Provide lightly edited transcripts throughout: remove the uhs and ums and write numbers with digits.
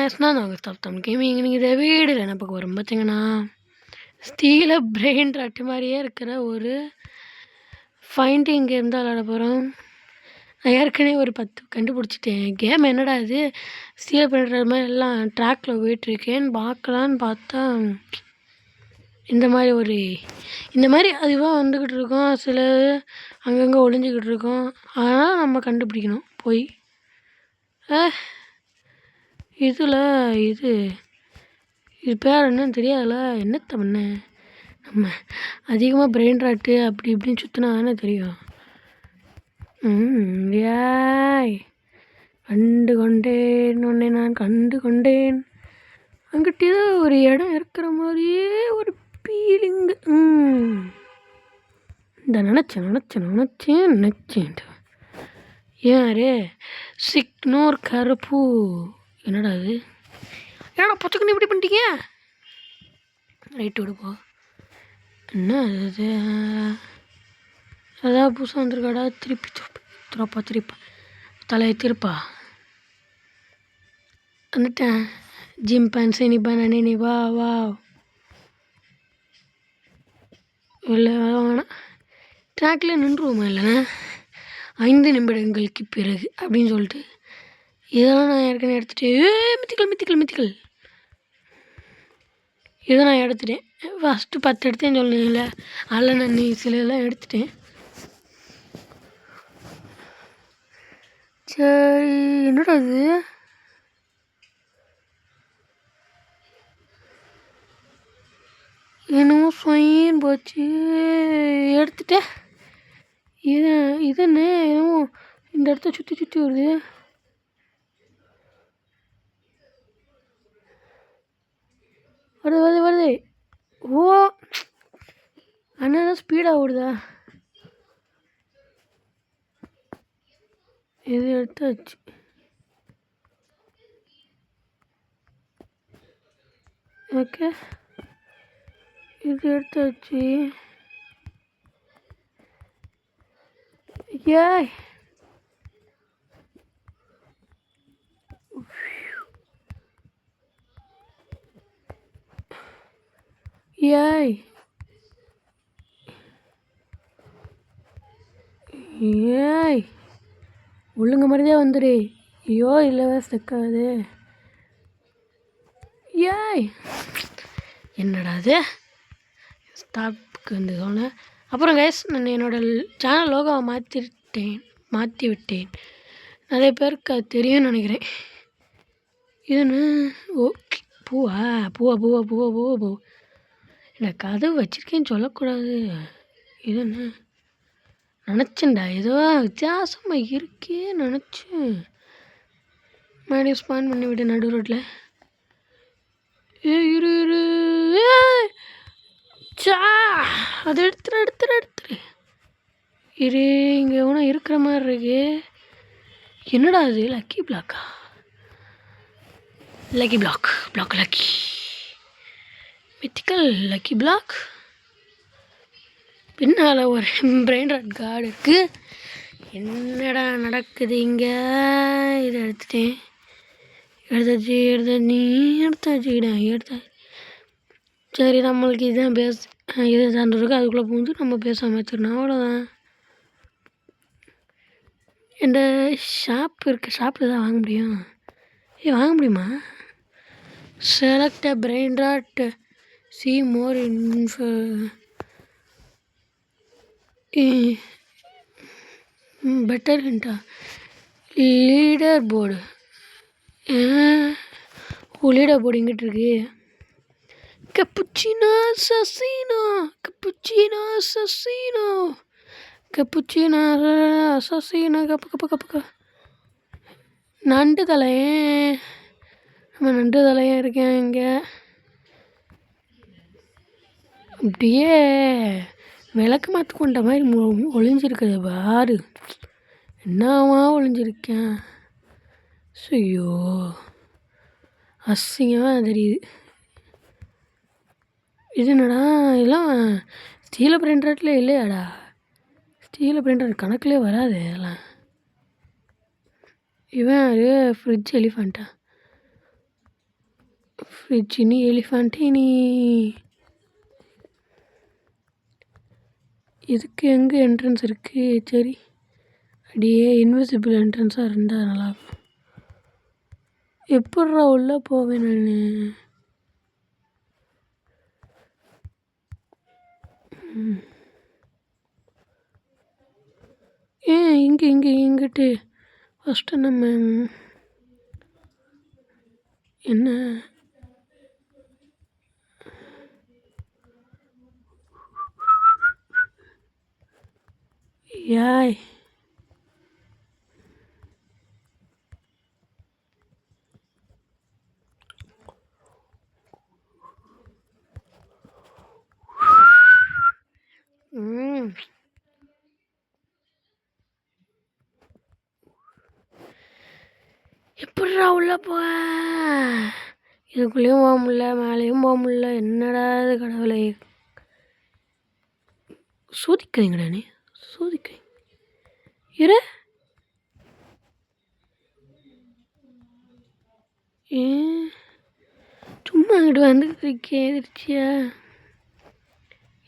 guys, ನಾನು Gustafton Gaming இந்த வீடியோவில் என்ன பார்க்க போகிறோம் பார்த்தீங்கன்னா, ஸ்டீல பிரெயின் ராட் மாதிரியே இருக்கிற ஒரு ஃபைண்டிங் கேம் தான் விளாட போகிறோம். நான் ஏற்கனவே ஒரு 10 கண்டுபிடிச்சிட்டேன். கேம் என்னடா இது ஸ்டீல பிரெயின் ராட் மாதிரி எல்லாம் ட்ராக்கில் போயிட்டுருக்கேன்னு பார்க்கலான்னு பார்த்தா, இந்த மாதிரி அதுவாக வந்துக்கிட்டு இருக்கோம். சில அங்கங்கே ஒளிஞ்சிக்கிட்டு இருக்கோம். அதனால் நம்ம கண்டுபிடிக்கணும் போய். இது பேர் என்னன்னு தெரியாதுல்ல. என்னத்த பண்ண நம்ம அதிகமாக பிரெயின் ராட்டு அப்படி இப்படின்னு சுற்றினா தானே தெரியும். ஏய் கண்டு கொண்டேன் உன்னை நான் கண்டு கொண்டேன். அங்கிட்ட ஏதோ ஒரு இடம் இருக்கிற மாதிரியே ஒரு ஃபீலிங்கு. இந்த நினச்சேன் யாரு சிக்னோர் கருப்பு. என்னடா அது? என்னடா பச்சைக்கண்ணி இப்படி பண்ணிட்டீங்க? ரைட்டு விடுப்பா. என்ன அது? அதான் புதுசாக வந்திருக்காடா. திருப்பா தலையை திருப்பா. வந்துட்டேன். ஜிம் பேன்ஸு நீ பண்ண நீ வா இல்லை வேணாம். ட்ராக்கில் நின்றுவோமா இல்லைண்ணா 5 நிமிடங்களுக்கு பிறகு அப்படின்னு சொல்லிட்டு இதெல்லாம் நான் ஏற்கனவே எடுத்துகிட்டேன். மித்திக்கல் இதை நான் எடுத்துட்டேன். ஃபஸ்ட்டு 10 எடுத்தேன்னு சொன்னீங்கல்ல, அதில் நான் சில இதெல்லாம் எடுத்துட்டேன். சரி, என்னடா இது? என்னமோ சொயின்னு போச்சு. எடுத்துட்டேன். இதுன்னு என்னமோ இந்த இடத்த சுற்றி வருது. வருது. ஓ அண்ணா ஸ்பீடாக ஓடுதா? இது எடுத்தாச்சு. ஓகே, இது எடுத்தாச்சு. ஏய் ஒழுங்கு மாதிரிதான் வந்துடு. ஐயோ இல்லவே ஸ்டக்காது. என்னடா அது? ஸ்டாப்புக்கு வந்து சொன்னேன். அப்புறம் கைஸ், நான் என்னோடய சேனல் லோகோவை மாற்றி விட்டேன். நிறைய பேருக்கு அது தெரியும்னு நினைக்கிறேன். இதுன்னு பூவா எனக்கு கதவு வச்சுருக்கேன்னு சொல்லக்கூடாது. இதுன்னு நினச்சேன்டா, ஏதோ வித்தியாசமாக இருக்கே நினச்சேன். மறுபடியும் ஸ்பான் பண்ணி விட்டு நடு ரோட்டில். இரு அது எடுத்துரு. இரு, இங்கே எவனோ இருக்கிற மாதிரி இருக்கு. என்னடா அது? Lucky block mythical lucky block. பின்னால் ஒரு பிரெயின் ராட் கார்டு இருக்குது. என்னடா நடக்குது இங்கே? இதை எடுத்தாச்சு. சரி, நம்மளுக்கு இதுதான் இது சார்ந்து இருக்குது. அதுக்குள்ளே பூந்து நம்ம பேசாமல் வச்சிடணும், அவ்வளோதான். இந்த ஷாப் இருக்குது. ஷாப்பில் தான் வாங்க முடியும். வாங்க முடியுமா? Select a brain rot, see more info, better ஹிண்டா, லீடர் போர்டு. லீடர் போர்டு இங்கிட்டு இருக்கு. கப்புச்சினோ அசாசினோ கப்பு நண்டு தலையே. நம்ம நண்டு தலையாக இருக்கேன் இங்கே. அப்படியே விளக்கு மாற்று கொண்ட மாதிரி ஒளிஞ்சிருக்குது பாரு. என்னவா ஒளிஞ்சிருக்கேன்? ஐயோ அசிங்கமாக தெரியுது. இது என்னடா? இதெல்லாம் ஸ்டீல பிரிண்ட் ராட்டில் இல்லையாடா? ஸ்டீல பிரிண்ட் ராட் கணக்கிலே வராது இதெல்லாம். இவன் ஃப்ரிட்ஜ் எலிஃபண்ட்டா? ஃப்ரிட்ஜினி எலிஃபண்டினி. இதுக்கு எங்கே என்ட்ரன்ஸ் இருக்குது? சரி, அப்படியே இன்விசிபிள் என்ட்ரன்ஸாக இருந்தால் நல்லாயிருக்கும். எப்பட்றா உள்ளே போவேன் நான்? இங்கிட்டு ஃபஸ்ட்டு நம்ம என்ன யாய் எப்பட்றா உள்ளே போக? இதுக்குள்ளேயும் போக முடியல, மேலேயும் போக முடியல. என்னடா இது கடவுளே! சோதிக்காதீங்கடா நீ, சோதிக்காதீங்க. இரு, சும்மா அங்கிட்டு வந்துக்கிட்டு இருக்கேன் எதிர்ச்சியா.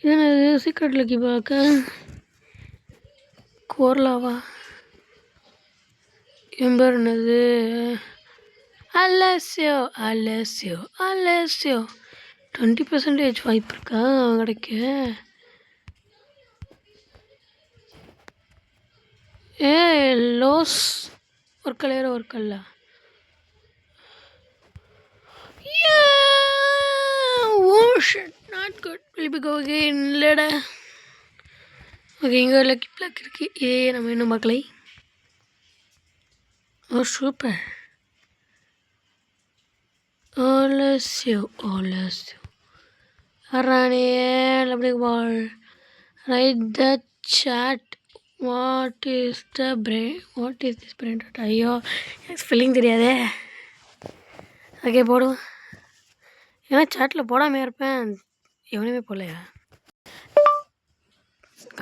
இது என்னது? சீக்ரெட் லக்கி பார்க்க கோர்லாவா? என் பேர் என்னது? அலசியோ 20% வாய்ப்பு இருக்கா கிடைக்க? லோஸ் ஒரு கலையர் ஒரு கல்லா? Not good. Will go again. இல்லைடா. ஓகே, இங்கே ஒரு லக்கி பிளாக் இருக்குது. நம்ம இன்னும் பார்க்கலை. Oh super. Alessio. Araniel, write the chat. What is this brain dot? ஐயோ, எனக்கு ஸ்பெல்லிங் தெரியாதே. ஓகே, போடுவோம். ஏன்னா சாட்டில் போடாமல் இருப்பேன். எவனையுமே போடலையா?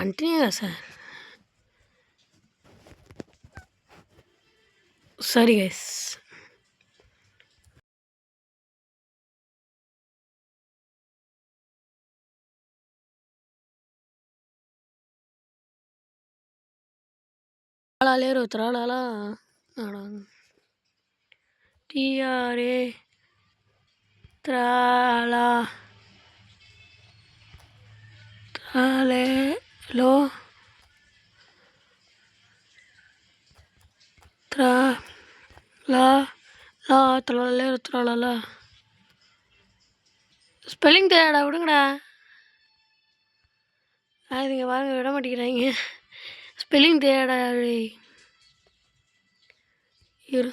கண்டினியூவா சார்? சரி கைஸ். லேரு திராளாலா டிஆர்ஏ திராலா திராலே லோ திராலா லா திராலேரு திராளாலா. ஸ்பெல்லிங் தெரியாடா, விடுங்கடா. இதுங்க பாருங்க, விட மாட்டேங்கிறாங்க. ஸ்பெல்லிங் தெரியாடா. இரு.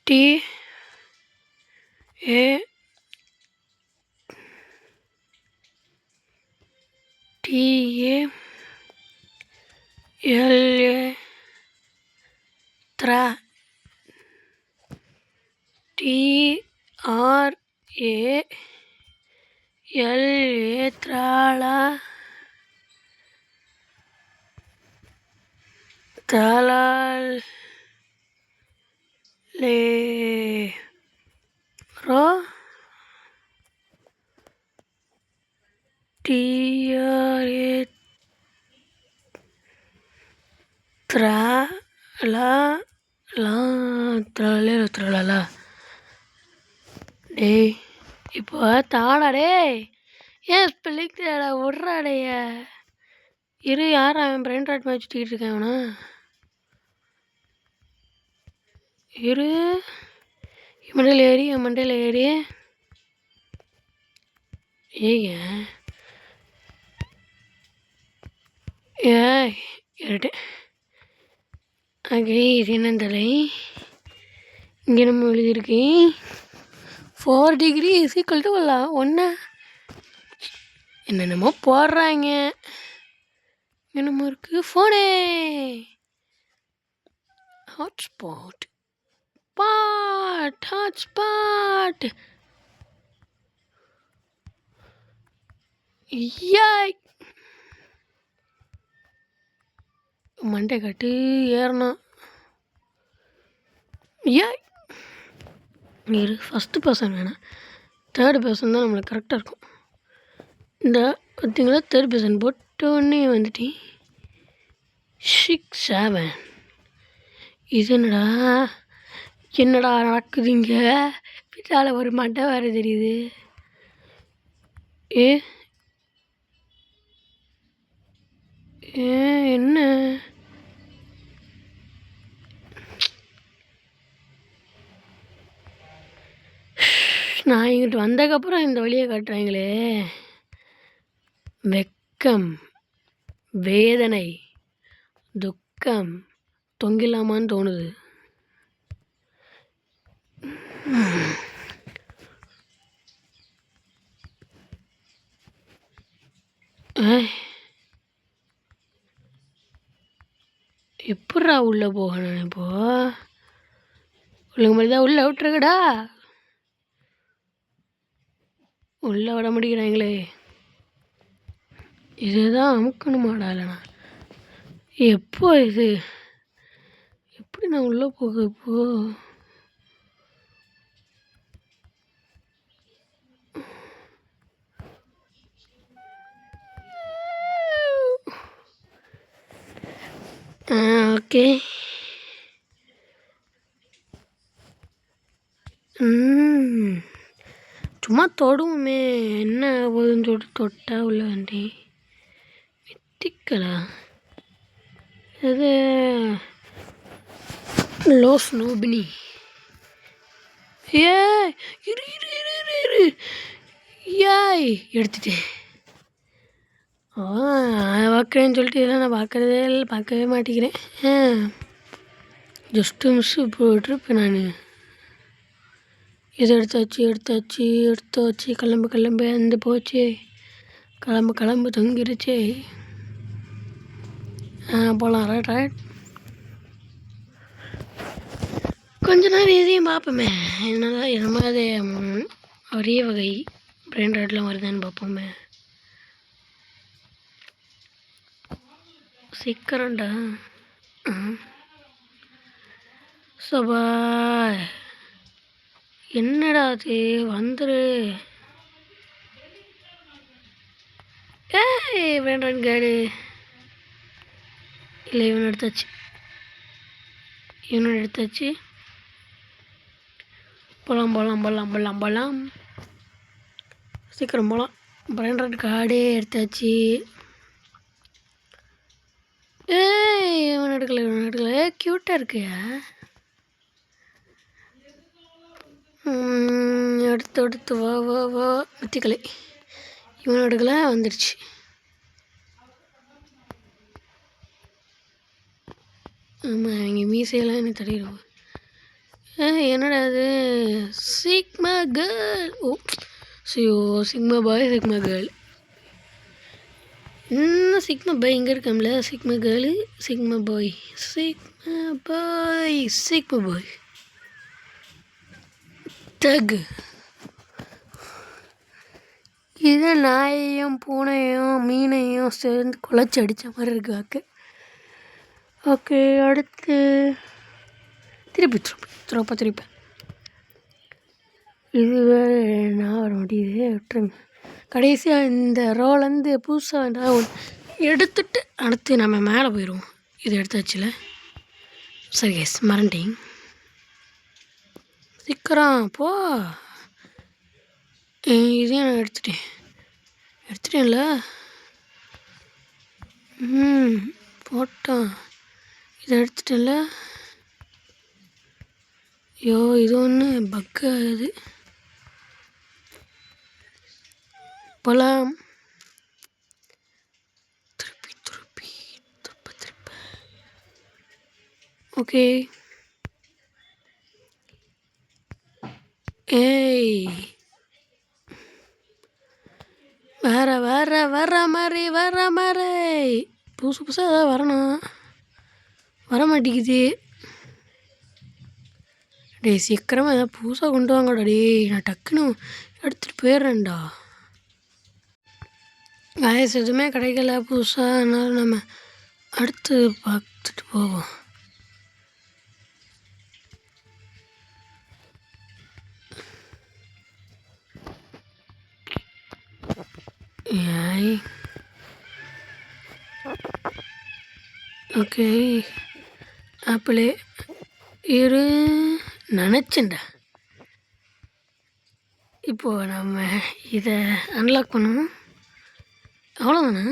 TALLA TRA திராளா லேரோ டிஆர்ஏ திராளா. டேய் இப்போ தாடா. டேய் ஏன் ஸ்பெல்லிங் தெரியாடா? விட்றாடைய. இரு, யார் அவன் பிரெயின் ராட் மேட்ச் சுற்றிக்கிட்டு இருக்கேன் அவனா? இரு, மண்டையில் ஏறி ஏறிட்டேன். ஓகே, இது என்ன தலை? இங்கே நம்ம எழுதியிருக்கேன் 4 டிகிரி = 1. என்னென்னமோ போடுறாங்க. என்னமோ இருக்குது. ஃபோனே ஹாட்ஸ்பாட் யாய் மண்டை கட்டு ஏறணும். ஏன் இரு, ஃபஸ்ட்டு பர்சன் வேணாம், தேர்டு பர்சன் தான் நம்மளுக்கு கரெக்டாக இருக்கும். இந்த பார்த்தீங்களா, தேர்ட் பர்சன் போட்டோன்னே வந்துட்டேன். 6 7. இது என்னடா நடக்குதுங்க? பின்னால் ஒரு மண்டை வேறு தெரியுது. ஏ என்ன நான் இங்கிட்டு வந்ததுக்கப்புறம் இந்த வழியை காட்டுறாங்களே. வெக்கம், வேதனை, துக்கம் தொங்கிலாமான்னு தோணுது. எப்பட்றா உள்ளே போகணும் இப்போ? உள்ளே மாதிரி தான் உள்ளே விட்டுருக்கடா. உள்ளே விட முடிக்கிறாங்களே. இதுதான் அமுக்கணுமாடா? இல்லைண்ணா எப்போ இது? எப்படி நான் உள்ளே போக இப்போ? ஓகே. சும்மா தொடுவோமே, என்ன போதுன்னு சொல்லிட்டு தொட்டா உள்ள வண்டி மித்திக்கலா. அது லோ ஸ்னோபினி. இரு இரு இரு இரு இரு ஏய் எடுத்துட்டேன். பார்க்குறேன்னு சொல்லிட்டு இதெல்லாம் நான் பார்க்கவே மாட்டேங்கிறேன். ஜஸ்ட்டு மிஸ்ஸு போட்டிருப்பேன் நான். இதை எடுத்தாச்சு. கிளம்பு அந்த போச்சு. கிளம்பு தொங்கிருச்சு. போகலாம். ரைட். கொஞ்ச நேரம் இதையும் பார்ப்போமே, என்னமோ அது ஒரே வகை பிரெயின் ராட்லாம் வருதான்னு பார்ப்போமே. சீக்கிரம்டா. சபா என்னடா அது? வந்துரு. வேண்டாம் கேடு. இல்லை, இவனை எடுத்தாச்சு. போகலாம். சீக்கிரம் போகலாம். பிராண்டட் கார்டே எடுத்தாச்சு. இவன் எடுக்கல. க்யூட்டாக இருக்குயா. எடுத்து வா மித்திக்கலை. இவன் எடுக்கல, வந்துடுச்சு. ஆமாம், அவங்க மீசையெல்லாம் என்ன தடிடுவோம். என்னடா அது? Sigma girl. சிக்மா பாய், சிக்மா கேர்ள். இன்னும் சிக்மா பாய் இங்கே இருக்கோம்ல. சிக்மா கேர்ளு, சிக்மா பாய். தகு. இதை நாயையும் பூனையும் மீனையும் சேர்ந்து குழச்சி அடித்த மாதிரி இருக்கு வாக்கு. ஓகே, அடுத்து திருப்பி இது நான் வர முடியுது. விட்டுருங்க. கடைசியாக இந்த ரோலேருந்து புதுசாக எடுத்துட்டு அடுத்து நம்ம மேலே போயிடுவோம். இது எடுத்தாச்சுல. சரி கேஸ், மறந்துட்டேன். சீக்கிரம் போ. இதையும் நான் எடுத்துட்டேன்ல. போட்டான். இதை எடுத்துட்டேன்ல. ஐயோ, இது ஒன்று பக்கு ஆகுது. போகலாம். திருப்பி. ஓகே. வர மாதிரி புதுசாக ஏதாவது வரணும். வர மாட்டேங்குது. சீக்கிரமாக ஏதாவது புதுசாக கொண்டு வாங்கடா. நான் டக்குன்னு எடுத்துகிட்டு போயிடுறேன்டா. வயசு எதுவுமே கிடைக்கல புதுசாக. அதனால நம்ம அடுத்து பார்த்துட்டு போவோம். ஏய் ஓகே ஆப்பிளே இரு நினச்சேன்டா. இப்போது நம்ம இதை அன்லாக் பண்ணணும். அவ்வளோதானே?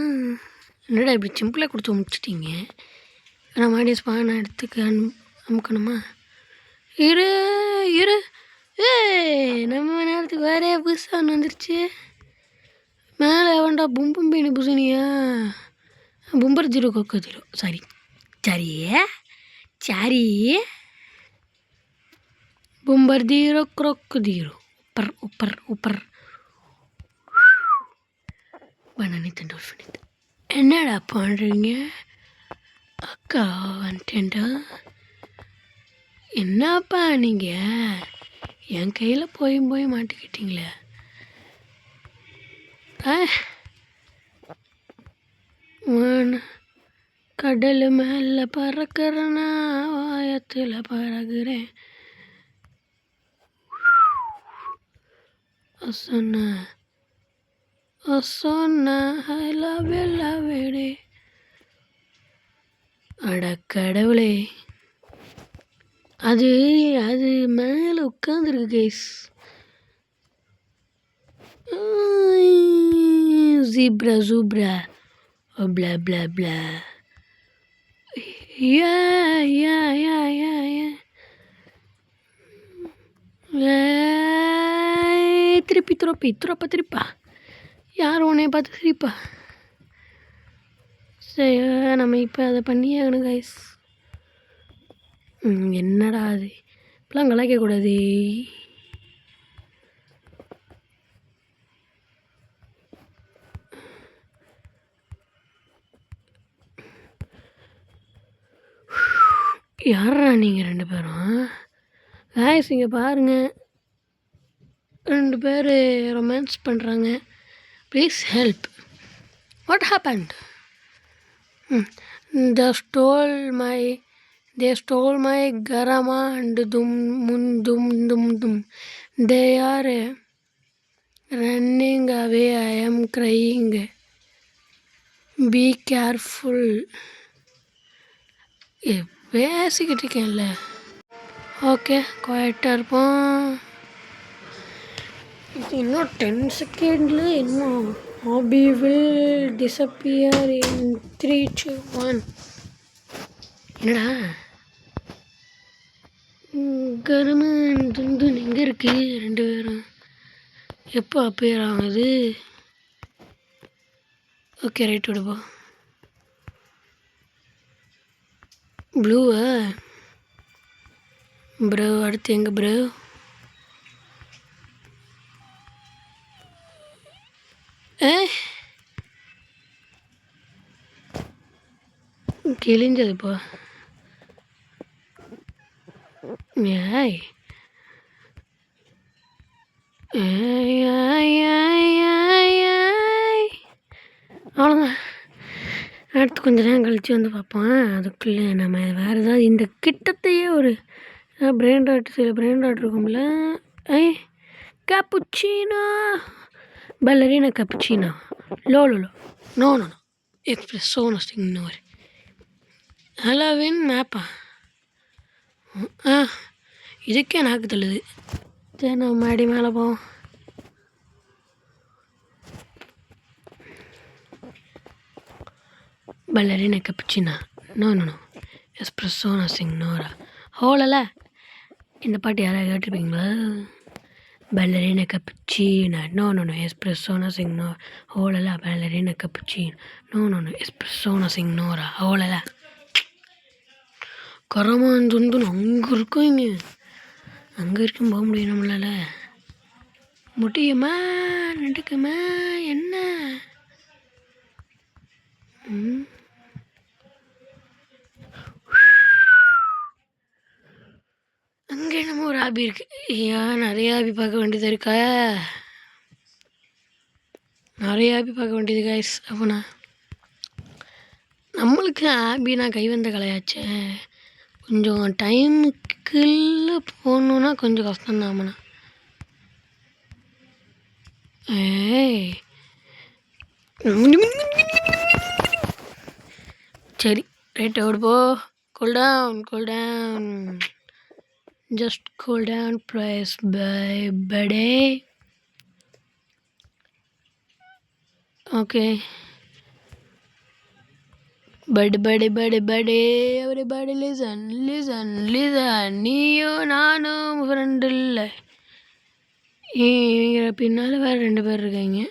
என்னடா இப்படி சிம்பிளாக கொடுத்து முடிச்சிட்டிங்க. நான் மறுபடியும் ஸ்பான் எடுத்துக்க அமுக்கணுமா? இரு இரு நம்ம நேரத்துக்கு வேறே புதுசாக ஒன்று வந்துருச்சு. மேலே வேண்டா பும்பும் பீனி புசுனியா பும்பர் 0 கொக்கோ 0 சாரி சாரி பும்பர் 0 கொக்கோ 0 உப்பர் பனானி டால்ஃபின். என்னடா பண்ணுறீங்க? அக்கா வந்துட்டேன்டா. என்னப்பா நீங்கள் என் கையில் போய் மாட்டிக்கிட்டீங்களே. கடல் மேலே பறக்கிறேன்னா வாயத்தில் பறகுறேன். சொன்ன ஐ லவ் யூ அட கடவுளே, அது மேலே உட்காந்துருக்கு guys. Zebra blah blah blah. திருப்பா யார் உன்னைய பார்த்து சிரிப்பா? சரி நம்ம இப்போ அதை பண்ணியே ஆகணும் கைஸ். என்னடா அது இப்பெல்லாம் கலாய்க்கக்கூடாது. யாரா நீங்கள் 2 பேரும்? கைஸ் இங்கே பாருங்கள், 2 பேர் ரொமான்ஸ் பண்ணுறாங்க. Please help. What happened? They stole my garama and dum. They are running away. I am crying. Be careful. பேசிக்கிட்டு இருக்கேன்ல. ஓகே குவாய்ட்டாக இருப்போம். இன்னும் 10 செகண்டில் இன்னும் ஹாபி வில் டிஸப்பியர் இன் 3 2 1. என்னடா கருமன் துந்துன் எங்கே இருக்குது? 2 பேரும் எப்போ அப்பியர் ஆகுது? ஓகே ரைட் விடுப்பா. ப்ளூவா ப்ரோ? அடுத்து எங்கே ப்ரோ? கிழிஞ்சதுப்பா. ஏய் அவ்வளோதான். அடுத்து கொஞ்சம் நேரம் கழித்து வந்து பார்ப்போம். அதுக்குள்ளே நம்ம வேறு ஏதாவது இந்த கிட்டத்தையே ஒரு பிரெயின் ராட், சில பிரெயின் ராட் இருக்கும்ல. Cappuccino ballerina cappuccino no espresso signore Halloween மேப்பா. இதுக்கே நாக்கு தள்ளுது. சரி நம்ம மாடி மேலே போவோம். ballerina cappuccino no espresso signora ஹோலல. இந்த பாட்டு யாராவது கேட்டிருப்பீங்களா? ballerina cappuccino no espresso signora ஹோலல. ballerina cappuccino no espresso signora ஹோலல. கரமான் துந்துன்னு அங்கே இருக்கும். அங்கே இருக்கும் போக முடியும் நம்மளால? முடியுமா? நடக்குமா? என்ன அங்கே என்னமோ ஒரு ஹாபி இருக்கு. ஏன் நிறைய ஹாபி பார்க்க வேண்டியது இருக்கா? நிறைய ஹாபி பார்க்க வேண்டியது கைஸ். அப்போனா நம்மளுக்கு ஹாபினா கைவந்த கலையாச்சே. கொஞ்சம் டைமுக்குள்ளே போகணுன்னா கொஞ்சம் கஷ்டம்தாமண்ணா. சரி ரைட் ஓடு போ. Cool down just cool down please படே. ஓகே படே எவ்ரிபடி லிசன். நீயும் நானும் ஃப்ரெண்டு இல்லை. பின்னால் வேறு 2 பேர் இருக்காங்க.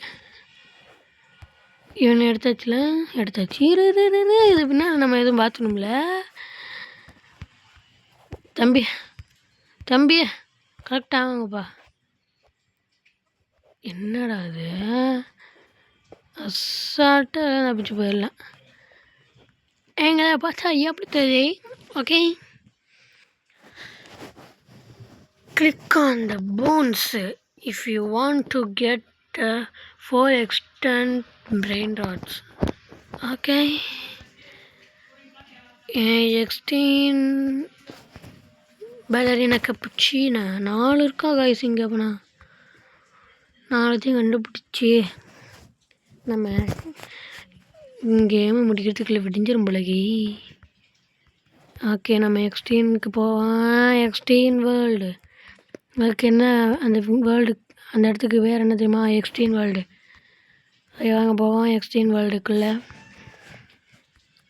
இவனை எடுத்தாச்சு. இது பின்னால் நம்ம எதுவும் பார்த்துணும்ல. தம்பி கரெக்டாக வாங்கப்பா. என்னடா அது அசால்ட்டாக தப்பிச்சு போயிடலாம். எங்களை பார்த்தா எப்படி தெரியுது? Okay click on the bones if you want to get 4 extant brain rods. Okay 16 ballerina cappuccino 4 இருக்கா guys இங்கே. அப்போனா 4 கண்டுபிடிச்சி நம்ம கேமை முடிக்கிறதுக்குள்ளே விடிஞ்சிரும் போலகி. ஓகே நம்ம எக்ஸ்டீனுக்கு போவோம். எக்ஸ்டீன் வேர்ல்டு அதுக்கு என்ன அந்த வேர்ல்டு அந்த இடத்துக்கு வேறு என்ன தெரியுமா? எக்ஸ்டீன் வேர்ல்டு. அது வாங்க போவோம் எக்ஸ்டீன் வேர்ல்டுக்குள்ளே.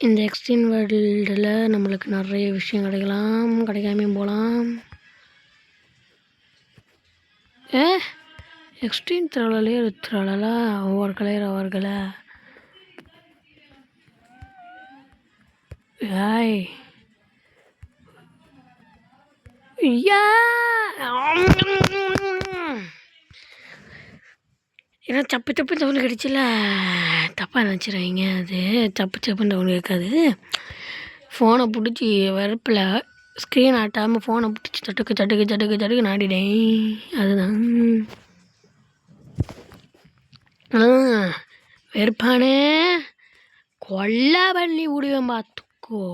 இந்த எக்ஸ்டீன் வேர்ல்டில் நம்மளுக்கு நிறைய விஷயம் கிடைக்கலாம், கிடைக்காமையும் போகலாம். எக்ஸ்டீன் திரளலையே திரளலா ஒவ்வொரு கலரை ஏய் ஏன்னா சப்பு தவணை கிடச்சில தப்பாக நினச்சிடுவீங்க. அது சப்புன்னு தவணை இருக்காது. ஃபோனை பிடிச்சி வெறுப்பில் ஸ்க்ரீன் ஆட்டாமல் ஃபோனை பிடிச்சி தட்டுக்கு நாடிடேன். அதுதான் வெறுப்பானே கொல்லா பண்ணி விடுவேன் பார்த்துக்கோ.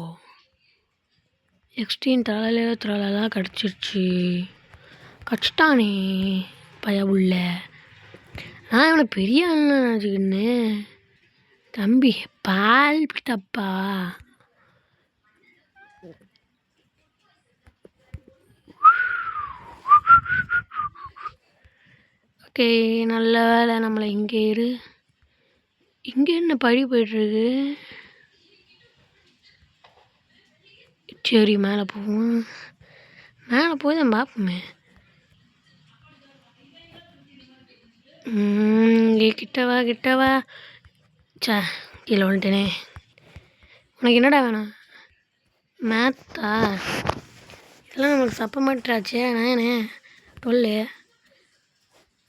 எக்ஸ்டீன் திரளலாம் கடிச்சிட்டானே பயவுள்ள. நான் இவனை பெரிய ஆள்னு நினச்சிக்கின்னு. தம்பி பால் தப்பா? ஓகே நல்ல வேலை நம்மளை இங்கே என்ன பழி போய்ட்டுருக்கு. சரி மேலே போவோம். மேலே போய் தான் பார்ப்போமே. இங்கே கிட்டவா கீழே வந்துட்டேனே. உனக்கு என்னடா வேணும்? மேத்தா? இதெல்லாம் நம்மளுக்கு சப்ப மாட்டாச்சே. நானே 12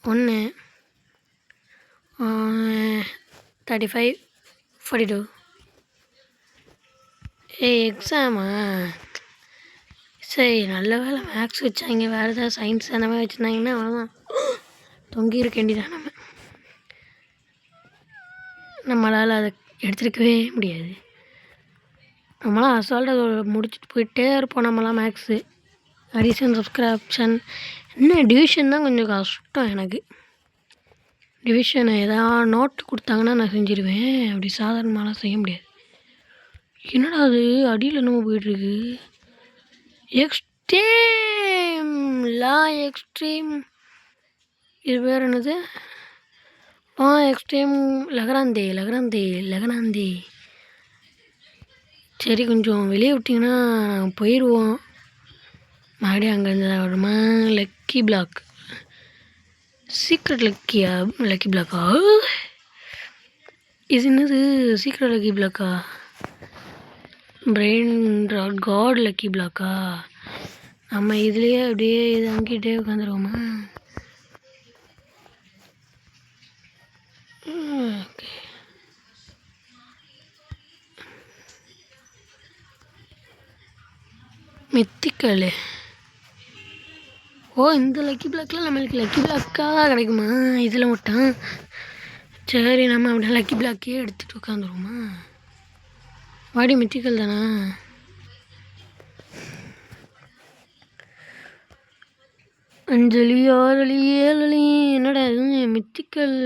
1 35 42. எக்ஸாமா? சரி நல்ல வேலை மேக்ஸ் வச்சாங்க. வேறு ஏதாவது சயின்ஸ் அந்த மாதிரி வச்சுருந்தாங்கன்னா அவ்வளோதான், தொங்கி இருக்க வேண்டியதான். நம்மளால் அதை எடுத்துருக்கவே முடியாது. நம்மளாம் அசால்ட்டாக முடிச்சுட்டு போயிட்டே இருப்போம். நம்மளாம் மேக்ஸு அடிஷன் சப்ஸ்கிரிப்ஷன் என்ன டிவிஷன் தான் கொஞ்சம் கஷ்டம் எனக்கு. டிவிஷனை எதாவது நோட்டு கொடுத்தாங்கன்னா நான் செஞ்சுருவேன். அப்படி சாதாரணமாலாம் செய்ய முடியாது. என்னடா அது அடியில் என்னமோ போயிட்டுருக்கு. எக்ஸ்ட்ரீம் இது பேர் என்னது? எக்ஸ்ட்ரீம் லெகனாந்தே. சரி கொஞ்சம் வெளியே விட்டிங்கன்னா போயிடுவோம். மறுபடியும் அங்கேருந்து தான் வருமா? லக்கி பிளாக் சீக்ரெட் லக்கி பிளாக்கா? இது என்னது சீக்ரெட் லக்கி பிளாக்கா? பிரெயின் காட் லக்கி பிளாக்கா? நம்ம இதுலேயே அப்படியே இது அங்கிட்டே உட்காந்துருவோமா? Okay mythical. இந்த லக்கி பிளாக்லாம் நம்மளுக்கு லக்கி பிளாக்காக கிடைக்குமா இதில் மட்டும்? சரி நம்ம அப்படியே லக்கி பிளாக்கே எடுத்துகிட்டு உட்காந்துருவோமா? வாடி மித்திக்கல் தானா? அஞ்சலி 6 7 என்னடா இது மித்திக்கல்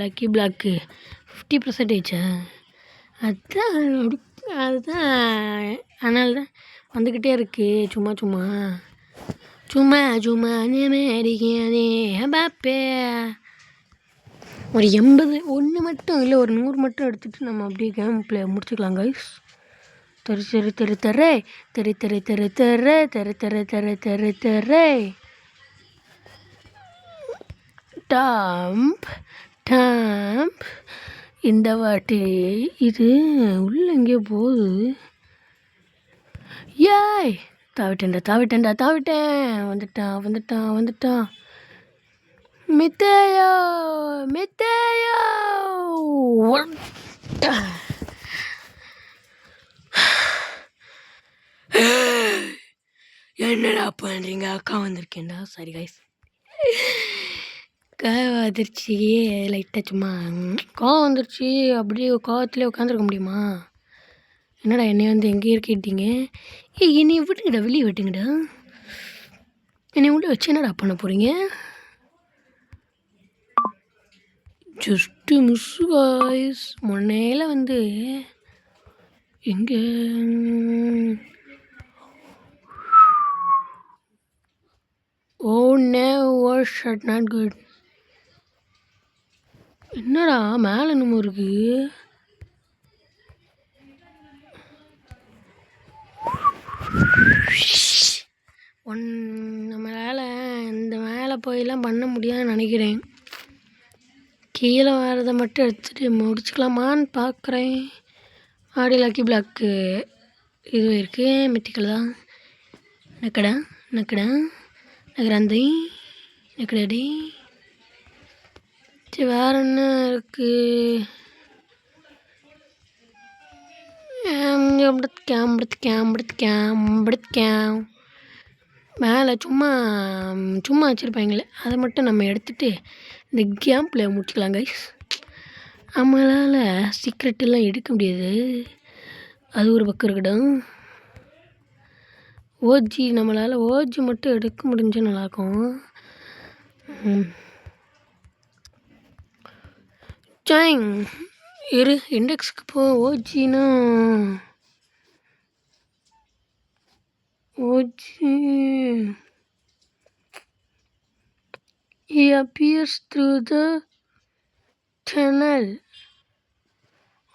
லக்கி பிளாக்கு 50%. அதுதான் அதுதான் அதனால தான் வந்துக்கிட்டே இருக்குது. சும்மா சும்மா சும்மா சும்மா அடிக்காதே பாப்பே. ஒரு 80 ஒன்று மட்டும் இல்லை, ஒரு 100 மட்டும் எடுத்துகிட்டு நம்ம அப்படியே கேம் ப்ளே முடிச்சுக்கலாம் கைஸ். தெரு தெரு தெரு தெரு தெரு தெரு தெரு தெரு தெரு தெரு தெரு தெரு தெரு டாம்ப் டாம்ப். இந்த வாட்டி இது உள்ள எங்கேயோ போகுது. ஏய் தாவிட்டேன். வந்துட்டான். மித்தேயோ என்னடா பண்ணுறீங்க? அக்கா வந்திருக்கேன்டா. சாரி கைஸ், அதிர்ச்சி லைட்டாக சும்மா கோவம் வந்துருச்சு. அப்படியே கோவத்துலேயே உட்காந்துருக்க முடியுமா? என்னடா என்னை வந்து எங்கே இருக்கிட்டீங்க? என்னை விட்டுங்கடா, வெளியே விட்டுங்கடா. என்னை உள்ள வச்சு என்னடா பண்ண போகிறீங்க? Just miss guys. முன்னையில் வந்து எங்கே ஷட் நாட் குட். என்னடா மேலே என்னமோ இருக்கு. நம்மளால் இந்த மேலே போயெல்லாம் பண்ண முடியாதுன்னு நினைக்கிறேன். கீழே வரதை மட்டும் எடுத்துகிட்டு முடிச்சுக்கலாமான்னு பார்க்குறேன். ஆடி லக்கி பிளாக்கு இது இருக்குது. மித்திக்கல் தான். நக்கடாந்தை நக்கடாடி. சரி, வேறு என்ன இருக்குது? மேலே சும்மா வச்சுருப்பாங்களே, அதை மட்டும் நம்ம எடுத்துகிட்டு இந்த கேம் ப்ளே முடிச்சுக்கலாம் கைஸ். நம்மளால் சீக்ரெட்டெல்லாம் எடுக்க முடியாது, அது ஒரு பக்கம் இருக்கட்டும். நம்மளால் ஓஜி மட்டும் எடுக்க முடிஞ்சால் நல்லாயிருக்கும். சாயிங் இண்டெக்ஸுக்கு போ. OG he appears through the tunnel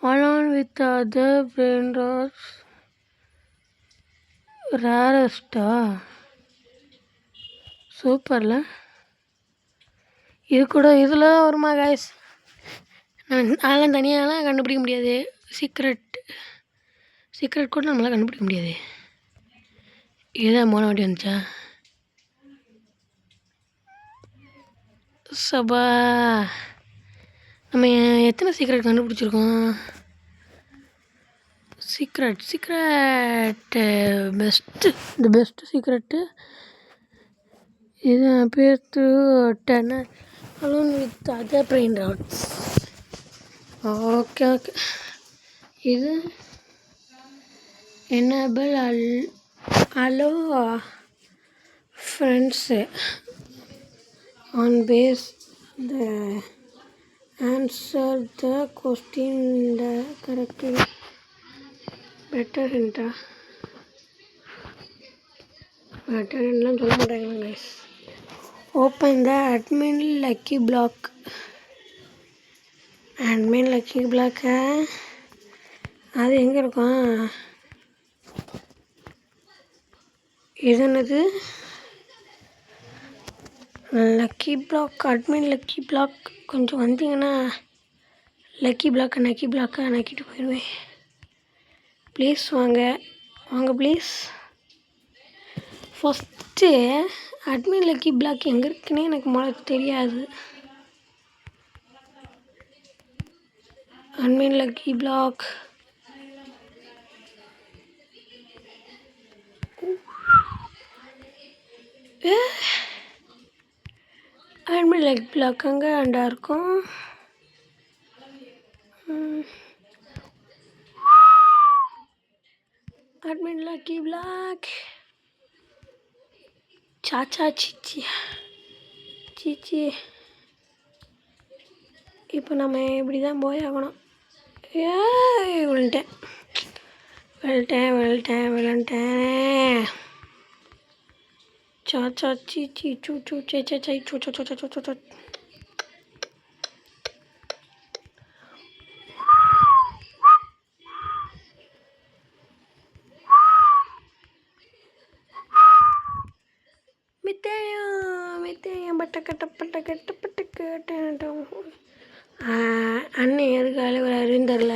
along with the other brain rots. ரேரஸ்டா சூப்பர்ல. இது கூட இதில் தான் வருமா கைஸ்? அதெல்லாம் தனியாகலாம் கண்டுபிடிக்க முடியாது. சீக்ரெட் கூட நம்மளால் கண்டுபிடிக்க முடியாது. இதுதான் போன வாட்டி வந்துச்சா? சபா, நம்ம எத்தனை சீக்ரெட் கண்டுபிடிச்சிருக்கோம்? சீக்ரெட் பெஸ்ட்டு சீக்ரெட்டு இது. பேர் dinner alone with other brain rots. Okay. இது enable allow friends on base the answer the question correctly. better hintலாம் சொல்ல மாட்டாங்க guys. open the admin lucky block. அது எங்கே இருக்கும்? இது என்னது? Lucky block, admin lucky block. கொஞ்சம் வந்தீங்கன்னா லக்கி பிளாக்கை நக்கிட்டு போயிடுவேன். ப்ளீஸ் வாங்க please. First admin lucky block எங்கே இருக்குன்னே எனக்கு முதல்ல தெரியாது. Admin lucky block admin lucky block அங்கே அண்டா இருக்கும். அட்மின் லக்கி பிளாக் சாச்சா சீச்சி. இப்போ நம்ம இப்படி தான் போய் ஆகணும். ஏய் விழுந்துட்டேன் விழுந்துட்டேன் விழுந்துட்டேன் விழுந்துட்டேன். சா சா சீ சீ சூ சூ சே சே சை சூ சூ சூ சூ சூ சூ. மித்தேயம் மித்தேயம் பட்டக்கட்ட பட்டக்கட்ட பட்டக்கட்ட. அண்ணன் எதுக்கு அழுகுறாருன்னு தெரில.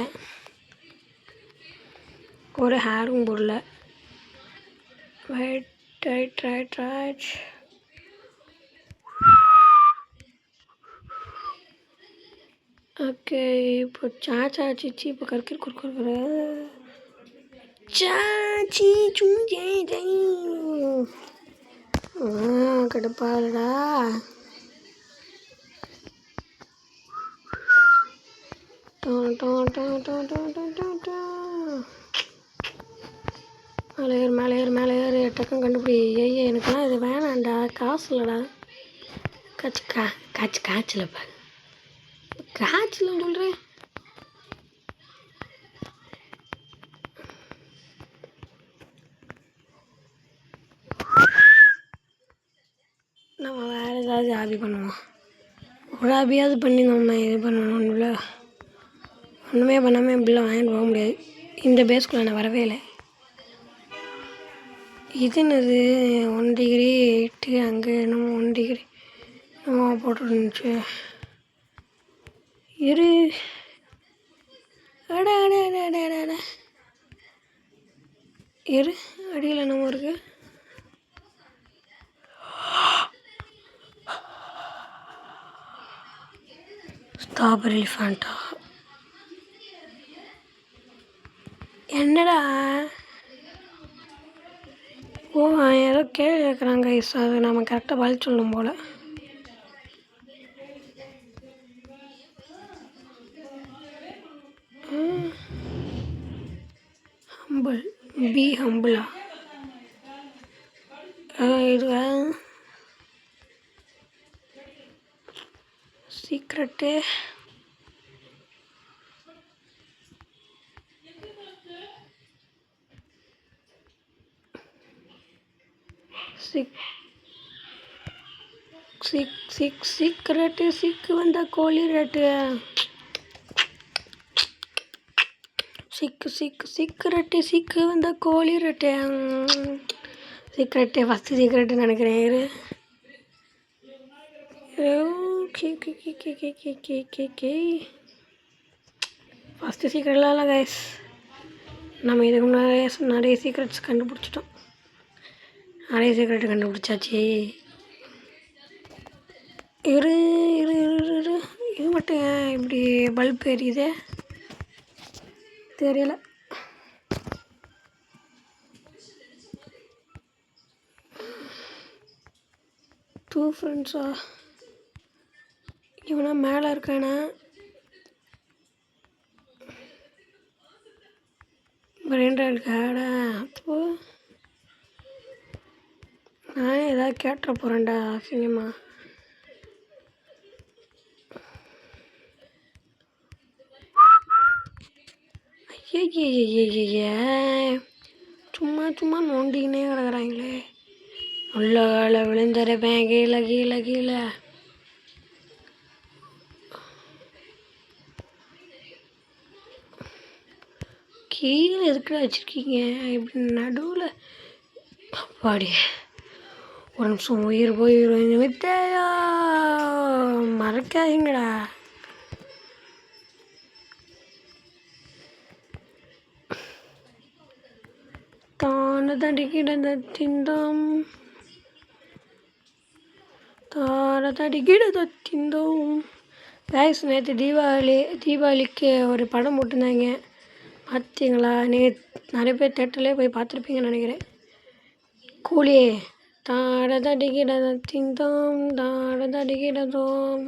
ஒரு ஹேரும் போடல. Right right right right. Okay இப்போ சாச்சா சிச்சி இப்போ கற்கிற கொடுக்குற சாச்சி சூஞ்சே ஜெய். கடுப்பாடா. மேலே ஏறு மேலே ஏறு மேலே ஏறு டக்குன்னு கண்டுபிடி. ஐயா எனக்குலாம் இது வேணாண்டா, காசு இல்லைடா. காய்ச்சலப்பா காய்ச்சலன்னு சொல்கிறேன். நம்ம வேறு ஏதாவது ஹாபி பண்ணுவோம். ஒரு ஹாபியாவது பண்ணி நம்ம இது பண்ணணும்ல. ஒன்றுமே பண்ணாமல் இப்படிலாம் வாங்கிட்டு போக முடியாது. இந்த பேஸ்குள்ளே நான் வரவே இல்லை. இது என்னது 1 டிகிரி 8 அங்கே என்னமோ 1 டிகிரி என்னமோ போட்டுருந்துச்சு. இரு அட அட அட அட அட அட இரு அடியில் என்னமோ இருக்கு. Strawberry Fanta. என்னடா ஓ யாரோ கேள்வி கேட்குறாங்க. அது நம்ம கரெக்டாக பதில் சொல்லணும் போல். ஹம்பிள் பி ஹம்பிளா இது சீக்ரெட்டு. சீக்ரெட்டு சீக்கு வந்தால் கோழி ரேட்டு. சீக்ரெட்டு சீக்கு வந்தால் கோழி ரேட்டு. சீக்ரெட்டு ஃபஸ்ட்டு சீக்ரெட்டுன்னு நினைக்கிறேன். ஃபஸ்ட்டு சீக்ரெட்லாம் இல்லை கைஸ். நம்ம இதுக்கு முன்னாடி நிறைய சீக்ரெட்ஸ் கண்டுபிடிச்சிட்டோம். நிறைய சீக்ரெட்டு கண்டுபிடிச்சாச்சு. இரு இரு இரு இரு இது மட்டும் ஏன் இப்படி பல்ப் எரியுதே தெரியல. டூ ஃப்ரெண்ட்ஸா இவனா மேலே இருக்கானா? பிரெண்டாக இருக்காடா. அப்போ நானே ஏதாவது கேட்டுற போகிறேன்டா சினிமா. ஐய சும்மா சும்மா நோண்டிக்கினே கிடக்குறாங்களே. உள்ள வேலை விழுந்துருப்பேன் கீழே கீழே கீழே. கீழே எதுக்குடா வச்சுருக்கீங்க இப்படி நடுவில்? அப்பாடி ஒரு நிமிஷம் உயிர் போயிடும். வித்தையா மறக்காதீங்கடா. தானதடிக்கிட திந்தோம் தானதடிக்கிட திந்தோம். கைஸ் நேற்று தீபாவளிக்கு ஒரு படம் போட்டிருந்தாங்க பார்த்தீங்களா? நீங்கள் நிறைய பேர் தேட்டர்லேயே போய் பார்த்துருப்பீங்கன்னு நினைக்கிறேன். கூலி தாடதடிக்கிட திந்தோம் தாடதடிக்கிடதோம்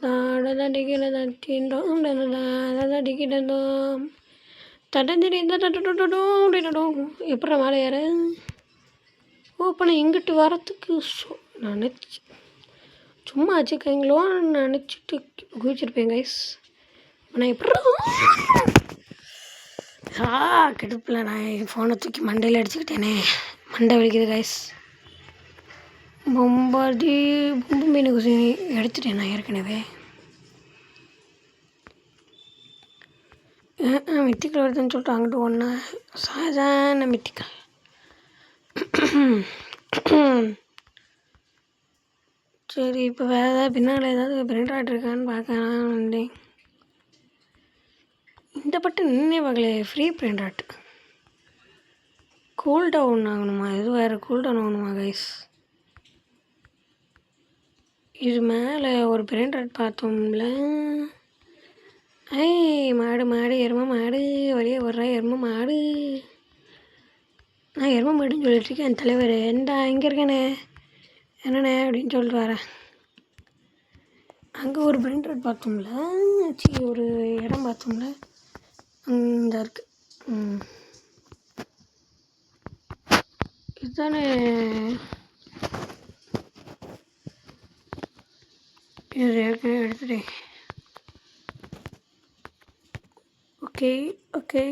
தாடதடிக்கிட திந்தோம் தாடதடிக்கிடதோம் தடந்திரி தடோம். எப்படா மேலே ஏற? ஓ இப்போ நான் இங்கிட்டு வரத்துக்கு சும்மா வச்சுக்கங்களோன்னு நினச்சிட்டு குதிச்சிருப்பேன் கைஸ். நான் எப்படி கெடுப்பில் நான் என் ஃபோனை தூக்கி மண்டையில் அடிச்சுக்கிட்டேனே. மண்டை வலிக்குது கைஸ். பொம்பாதி பொம்பு மீன் குசினி எடுத்துட்டேன் நான் ஏற்கனவே. மித்திக்கல் வருதுன்னு சொல்லிட்டு அங்கிட்டு ஒன்றா சாதாரண மித்திக்கல். சரி, இப்போ வேறு ஏதாவது பின்னால் ஏதாவது பிரிண்ட் ஆர்ட் இருக்கான்னு பார்க்கலாம் வந்தேன். இந்த பட்டு நின்னே பார்க்கல. Free print art cool down ஆகணுமா? இது வேறு கூல் டவுன் ஆகணுமா கைஸ்? இது மேலே ஒரு பிரிண்ட் ஆர்ட் பார்த்தோம்ல. மாடு மாடு எருமை மாடு வழியே வர்ற எருமை மாடு. நான் எருமை மாடுன்னு சொல்லிட்டுருக்கேன். என் தலைவர் ஏண்டா இங்கே இருக்கேனே என்னண்ணே அப்படின்னு சொல்லிட்டு வரேன். அங்கே ஒரு பிரிண்ட் ஆர்ட் பார்த்தோம்ல. ஒரு இடம் பார்த்தோம்ல, அங்கே இருக்குது. இதுதானே இது ஏற்கனவே எடுத்துட்டேன். Okay okay.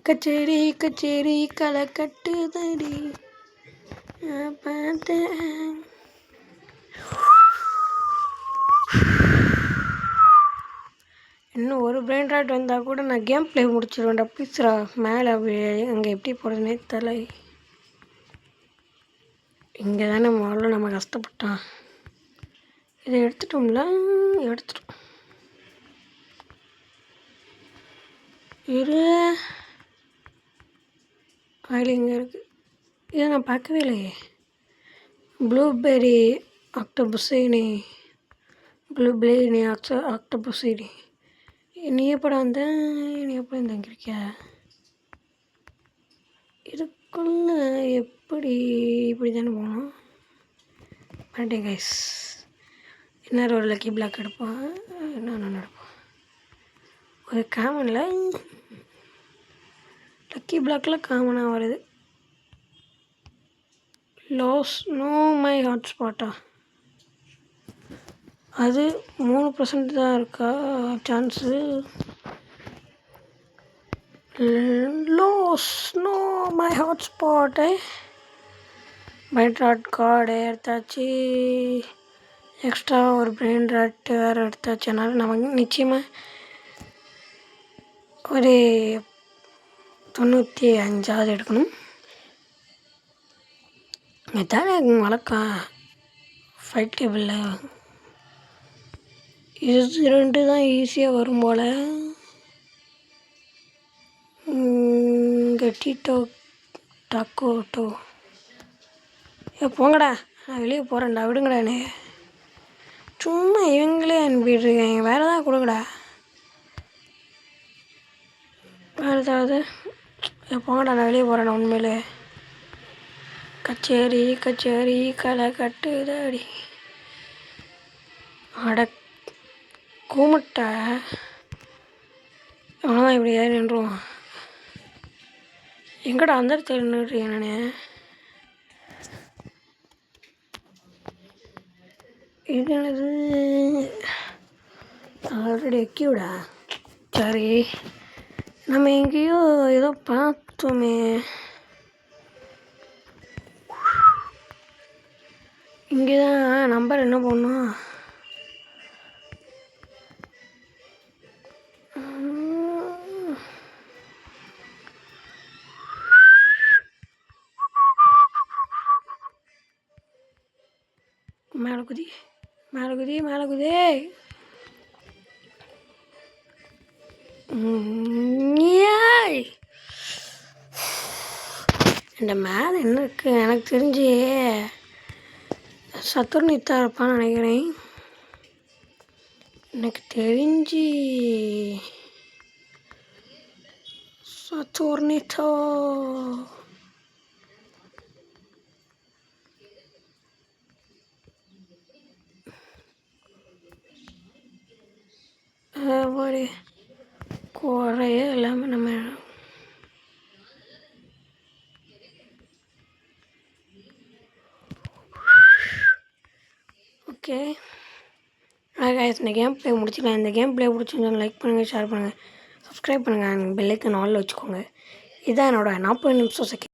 கச்சேரி கச்சேரி களை கட்டுதடி பார்த்தேன். இன்னும் ஒரு பிரைன் ராட் வந்தால் கூட நான் கேம் ப்ளே முடிச்சிடுவேன்டா. ப்ளீஸ்ரா. மேலே அங்கே எப்படி போகிறதுனே தெரியல. இங்கே தானே முதல்ல நம்ம கஷ்டப்பட்டோம். இதை எடுத்துட்டோம்ல. எடுத்துட்டோம். இரு ஆயில் இங்கே இருக்குது. இதை நான் பார்க்கவே இல்லையே. ப்ளூபெர்ரி ஆக்டோபஸினி. ப்ளூபெர்ரி ஆக்டோபஸினி. நீ எப்படா வந்த? நீ எப்படி இங்கே இருக்கியா? இதுக்குள்ள எப்படி இப்படி தானே போகணும். பண்ணிட்டேன் கைஸ். இன்னொரு ஒரு லக்கி பிளாக் எடுப்போம். இன்னொன்று எடுப்போம். ஒரு காமனில் லக்கி பிளாக்கில் காமனாக வருது. லாஸ் நோ மை ஹாட்ஸ்பாட்டா? அது 3% தான் இருக்கா chance. Los No My Hotspot. Brain rot card எடுத்தாச்சு. எக்ஸ்ட்ரா ஒரு பிரைன் ராட் வேறு எடுத்தாச்சு. அதனால் நமக்கு நிச்சயமாக ஒரு 95 எடுக்கணும். இதானே வழக்கம் ஃபைட் டேபிளில். இது 2 தான் ஈஸியாக வரும் போல். கட்டிட்டோ டாக்கோட்டோ. போங்கடா, நான் வெளியே போகிறேன்டா, விடுங்கடா என்னை. சும்மா இவங்களே அனுப்பிட்டுருக்கேன். வேறு ஏதாவது கொடுங்கடா. வேறு ஏதாவது. போங்கடா, நான் வெளியே போகிறேன். உண்மையிலே கச்சேரி கச்சேரி களை கட்டுதடி. அட கூமுட்டை. அவ்வளோதான், இப்படி ஏறி நின்றுவான். எங்கடா அந்த இடத்துல நின்றுருக்கேன் நான். இது என்னது? ஆல்ரெடி எக்கிவிடா. சரி, நம்ம எங்கேயோ ஏதோ பார்த்தோமே. இங்கே தான் நம்பர் என்ன பண்ணோம். மேலே குதி மேலே குதி மேலே குதி. இந்த மேலே என்ன இருக்குது? எனக்கு தெரிஞ்சு சத்துர்னித்தா இருப்பான்னு நினைக்கிறேன். எனக்கு தெரிஞ்சு சத்துர்னித்தா. ஒரு குறைய இல்லாமல் நம்ம ஓகே. கைஸ் இந்த கேம் ப்ளே முடிச்சுக்கலாம். இந்த கேம் ப்ளே பிடிச்சிருந்தா லைக் பண்ணுங்கள், ஷேர் பண்ணுங்கள், சப்ஸ்கிரைப் பண்ணுங்கள், பெல் ஐக்கன் ஆல்ல வச்சுக்கோங்க. இதுதான் என்னோட 40 நிமிஷம் செகண்ட்